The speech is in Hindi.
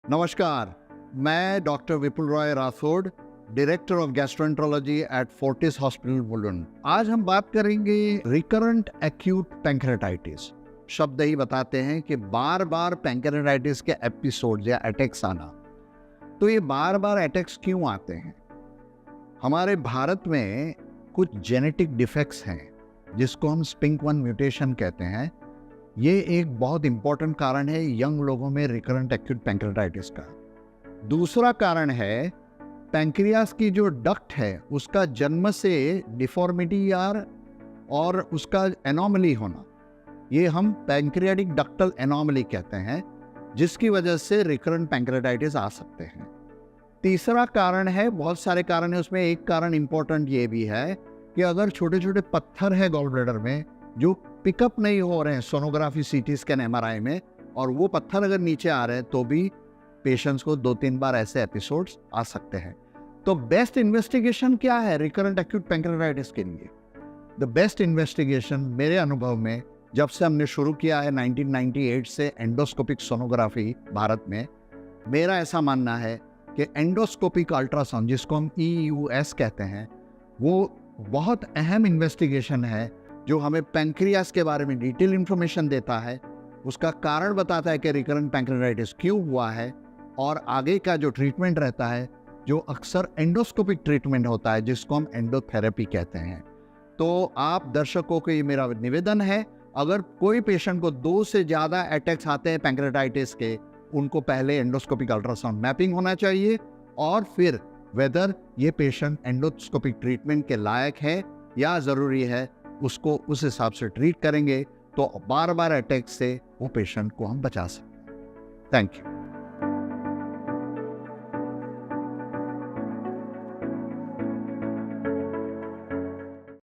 नमस्कार, मैं doctor Vipul Roy Rathore, director of gastroenterology at Fortis hospital बुलुन। आज हम बात करेंगे रिकरेंट एक्यूट पैंक्रेटाइटिस। शब्द ही बताते हैं कि बार बार पैंक्रेटाइटिस के एपिसोड या अटैक्स आना। तो ये बार बार अटैक्स क्यों आते हैं? हमारे भारत में कुछ जेनेटिक डिफेक्ट्स हैं जिसको हम SPINK1 म्यूटेशन कहते हैं। ये एक बहुत इंपॉर्टेंट कारण है यंग लोगों में रिकरेंट एक्यूट पैंक्रेटाइटिस का। दूसरा कारण है पैंक्रियास की जो डक्ट है उसका जन्म से डिफॉर्मिटी और उसका एनोमली होना, ये हम पैंक्रियाटिक डक्टल एनोमली कहते हैं, जिसकी वजह से रिकरेंट पैंक्रेटाइटिस आ सकते हैं। तीसरा कारण है, बहुत सारे कारण है, उसमें एक कारण इंपॉर्टेंट ये भी है कि अगर छोटे छोटे पत्थर है गॉल ब्लैडर में जो पिकअप नहीं हो रहे हैं सोनोग्राफी, CT स्कैन, MRI में, और वो पत्थर अगर नीचे आ रहे हैं तो भी पेशेंट्स को 2-3 बार ऐसे एपिसोड्स आ सकते हैं। तो बेस्ट इन्वेस्टिगेशन क्या है रिकरेंट एक्यूट पैंक्रेटाइटिस के लिए? द बेस्ट इन्वेस्टिगेशन मेरे अनुभव में, जब से हमने शुरू किया है 1998 से एंडोस्कोपिक सोनोग्राफी भारत में, मेरा ऐसा मानना है कि एंडोस्कोपिक अल्ट्रासाउंड, जिसको हम EUS कहते हैं, वो बहुत अहम इन्वेस्टिगेशन है जो हमें पैंक्रियास के बारे में डिटेल इंफॉर्मेशन देता है, उसका कारण बताता है कि रिकरेंट पैंक्रेटाइटिस क्यों हुआ है, और आगे का जो ट्रीटमेंट रहता है जो अक्सर एंडोस्कोपिक ट्रीटमेंट होता है, जिसको हम एंडोथेरेपी कहते हैं। तो आप दर्शकों को ये मेरा निवेदन है, अगर कोई पेशेंट को 2 से ज़्यादा अटैक्स आते हैं पैंक्रेटाइटिस के, उनको पहले एंडोस्कोपिक अल्ट्रासाउंड मैपिंग होना चाहिए, और फिर वेदर ये पेशेंट एंडोस्कोपिक ट्रीटमेंट के लायक है या ज़रूरी है, उसको उस हिसाब से ट्रीट करेंगे तो बार बार अटैक से वो पेशेंट को हम बचा सकते हैं। Thank you.